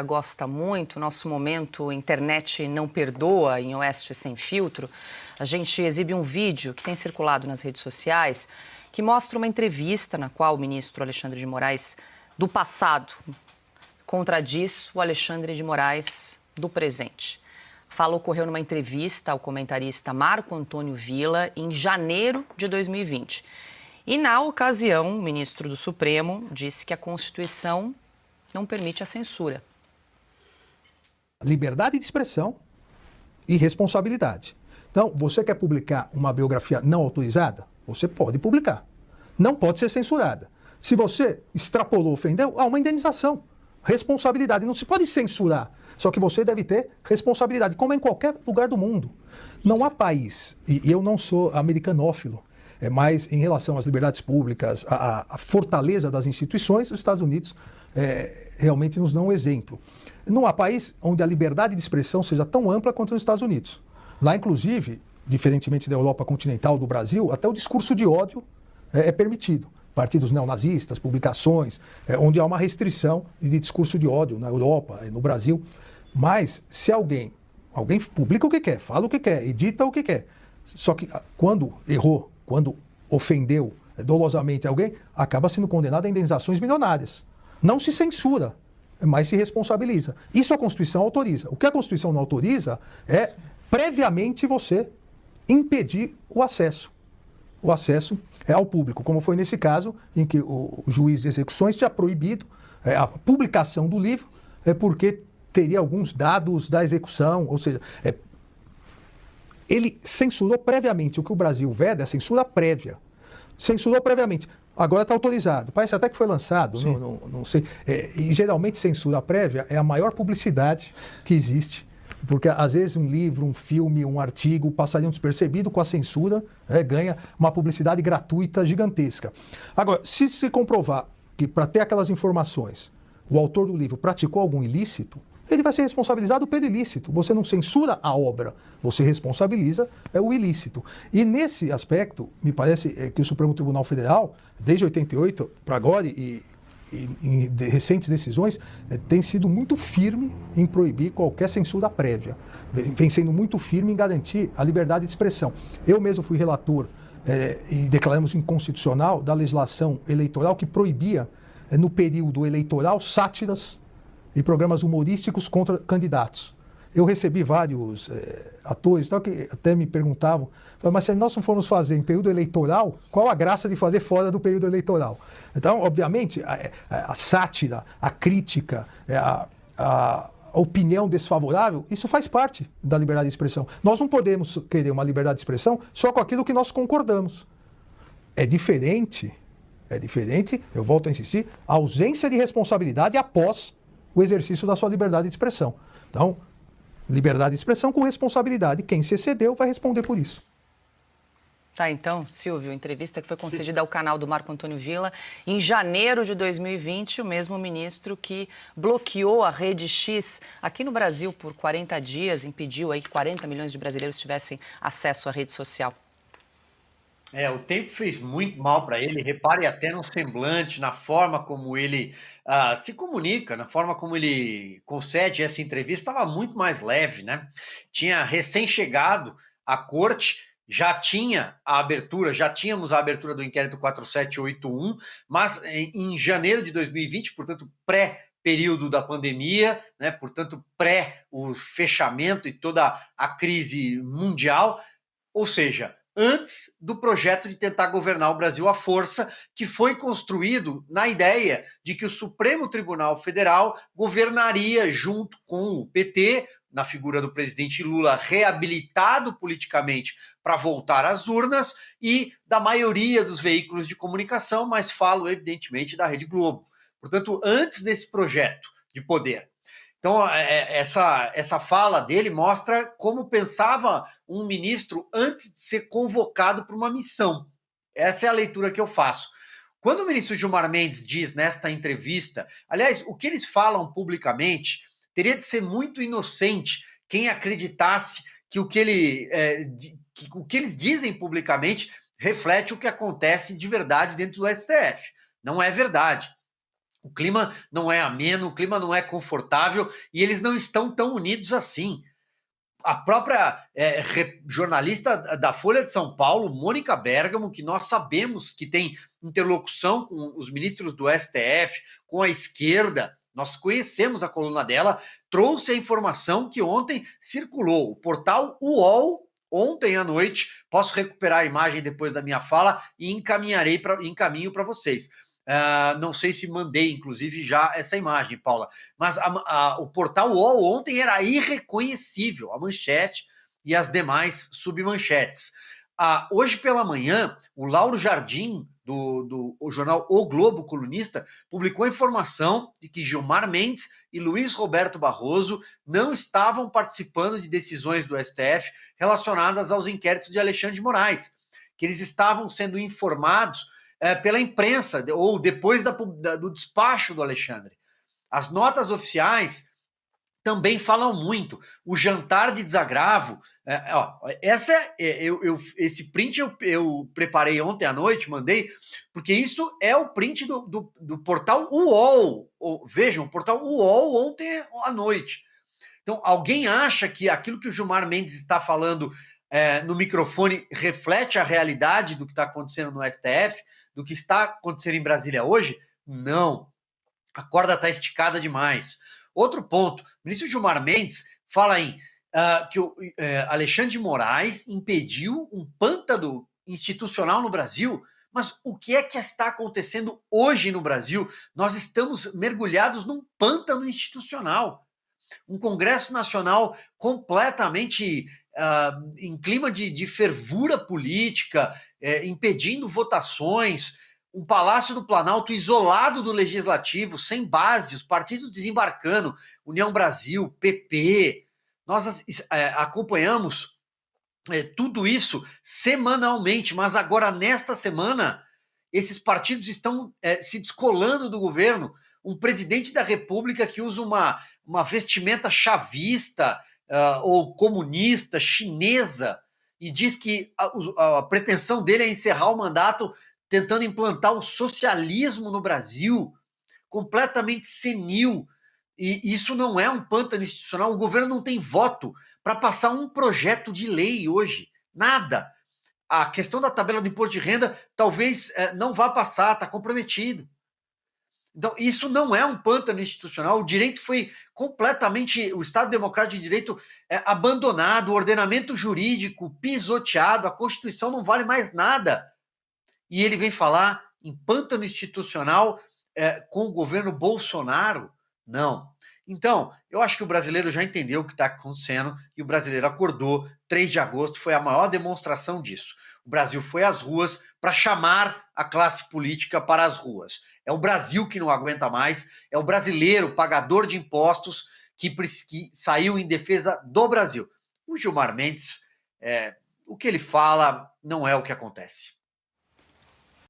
gosta muito, nosso momento Internet Não Perdoa, em Oeste Sem Filtro, a gente exibe um vídeo que tem circulado nas redes sociais que mostra uma entrevista na qual o ministro Alexandre de Moraes, do passado, contradiz o Alexandre de Moraes do presente. A fala ocorreu numa entrevista ao comentarista Marco Antônio Villa em janeiro de 2020. E, na ocasião, o ministro do Supremo disse que a Constituição não permite a censura. Liberdade de expressão e responsabilidade. Então, você quer publicar uma biografia não autorizada? Você pode publicar. Não pode ser censurada. Se você extrapolou, ofendeu, há uma indenização. Responsabilidade. Não se pode censurar. Só que você deve ter responsabilidade, como em qualquer lugar do mundo. Não há país, e eu não sou americanófilo, mas em relação às liberdades públicas, à fortaleza das instituições, os Estados Unidos realmente nos dão um exemplo. Não há país onde a liberdade de expressão seja tão ampla quanto nos Estados Unidos. Lá, inclusive, diferentemente da Europa continental, do Brasil, até o discurso de ódio é permitido. Partidos neonazistas, publicações, onde há uma restrição de discurso de ódio na Europa, no Brasil. Mas se alguém publica o que quer, fala o que quer, edita o que quer, só que quando errou, quando ofendeu dolosamente alguém, acaba sendo condenado a indenizações milionárias. Não se censura, mas se responsabiliza. Isso a Constituição autoriza. O que a Constituição não autoriza é, previamente, você impedir o acesso. O acesso ao público, como foi nesse caso em que o juiz de execuções tinha proibido a publicação do livro porque teria alguns dados da execução, ou seja, ele censurou previamente. O que o Brasil veda é a censura prévia. Censurou previamente. Agora está autorizado. Parece até que foi lançado, não sei. E geralmente censura prévia é a maior publicidade que existe. Porque às vezes um livro, um filme, um artigo passariam despercebido, com a censura ganha uma publicidade gratuita gigantesca. Agora, se se comprovar que para ter aquelas informações o autor do livro praticou algum ilícito, ele vai ser responsabilizado pelo ilícito. Você não censura a obra, você responsabiliza o ilícito. E nesse aspecto, me parece que o Supremo Tribunal Federal, desde 88 para agora e em recentes decisões, tem sido muito firme em proibir qualquer censura prévia. Vem sendo muito firme em garantir a liberdade de expressão. Eu mesmo fui relator e declaramos inconstitucional da legislação eleitoral que proibia, no período eleitoral, sátiras e programas humorísticos contra candidatos. Eu recebi vários atores tal, que até me perguntavam, mas se nós não formos fazer em período eleitoral, qual a graça de fazer fora do período eleitoral? Então, obviamente, a sátira, a crítica, a opinião desfavorável, isso faz parte da liberdade de expressão. Nós não podemos querer uma liberdade de expressão só com aquilo que nós concordamos. É diferente, eu volto a insistir, a ausência de responsabilidade após o exercício da sua liberdade de expressão. Então, liberdade de expressão com responsabilidade. Quem se excedeu vai responder por isso. Tá, então, Silvio, entrevista que foi concedida ao canal do Marco Antônio Villa em janeiro de 2020, o mesmo ministro que bloqueou a Rede X aqui no Brasil por 40 dias, impediu aí que 40 milhões de brasileiros tivessem acesso à rede social. O tempo fez muito mal para ele. Repare até no semblante, na forma como ele se comunica, na forma como ele concede essa entrevista, estava muito mais leve, né? Tinha recém-chegado à corte, já tínhamos a abertura do inquérito 4781, mas em janeiro de 2020, portanto, pré-período da pandemia, né? Portanto, pré o fechamento e toda a crise mundial, ou seja, antes do projeto de tentar governar o Brasil à força, que foi construído na ideia de que o Supremo Tribunal Federal governaria junto com o PT, na figura do presidente Lula, reabilitado politicamente para voltar às urnas, e da maioria dos veículos de comunicação, mas falo evidentemente da Rede Globo. Portanto, antes desse projeto de poder. Então, essa fala dele mostra como pensava um ministro antes de ser convocado para uma missão. Essa é a leitura que eu faço. Quando o ministro Gilmar Mendes diz nesta entrevista, aliás, o que eles falam publicamente, teria de ser muito inocente quem acreditasse que o que eles dizem publicamente reflete o que acontece de verdade dentro do STF. Não é verdade. O clima não é ameno, o clima não é confortável e eles não estão tão unidos assim. A própria jornalista da Folha de São Paulo, Mônica Bergamo, que nós sabemos que tem interlocução com os ministros do STF, com a esquerda, nós conhecemos a coluna dela, trouxe a informação que ontem circulou. O portal UOL, ontem à noite, posso recuperar a imagem depois da minha fala e encaminho para vocês. Não sei se mandei, inclusive, já essa imagem, Paula, mas o portal UOL ontem era irreconhecível, a manchete e as demais submanchetes. Hoje pela manhã, o Lauro Jardim, do jornal O Globo, colunista, publicou a informação de que Gilmar Mendes e Luiz Roberto Barroso não estavam participando de decisões do STF relacionadas aos inquéritos de Alexandre de Moraes, que eles estavam sendo informados pela imprensa, ou depois do despacho do Alexandre. As notas oficiais também falam muito. O jantar de desagravo, esse print eu preparei ontem à noite, mandei, porque isso é o print do portal UOL. Vejam, o portal UOL ontem à noite. Então, alguém acha que aquilo que o Gilmar Mendes está falando no microfone reflete a realidade do que está acontecendo no STF, do que está acontecendo em Brasília hoje? Não. A corda está esticada demais. Outro ponto, o ministro Gilmar Mendes fala que o Alexandre de Moraes impediu um pântano institucional no Brasil. Mas o que é que está acontecendo hoje no Brasil? Nós estamos mergulhados num pântano institucional. Um Congresso Nacional completamente em clima de fervura política, impedindo votações, um Palácio do Planalto isolado do Legislativo, sem base, os partidos desembarcando, União Brasil, PP. Nós acompanhamos tudo isso semanalmente, mas agora, nesta semana, esses partidos estão se descolando do governo. Um presidente da República que usa uma vestimenta chavista ou comunista, chinesa, e diz que a pretensão dele é encerrar o mandato tentando implantar o socialismo no Brasil, completamente senil. E isso não é um pântano institucional. O governo não tem voto para passar um projeto de lei hoje. Nada. A questão da tabela do imposto de renda talvez não vá passar, está comprometido. Então, isso não é um pântano institucional. O direito foi completamente, o Estado Democrático de Direito abandonado, o ordenamento jurídico pisoteado, a Constituição não vale mais nada. E ele vem falar em pântano institucional com o governo Bolsonaro? Não. Então, eu acho que o brasileiro já entendeu o que está acontecendo e o brasileiro acordou. 3 de agosto foi a maior demonstração disso. O Brasil foi às ruas para chamar a classe política para as ruas. É o Brasil que não aguenta mais, é o brasileiro pagador de impostos que saiu em defesa do Brasil. O Gilmar Mendes, o que ele fala não é o que acontece.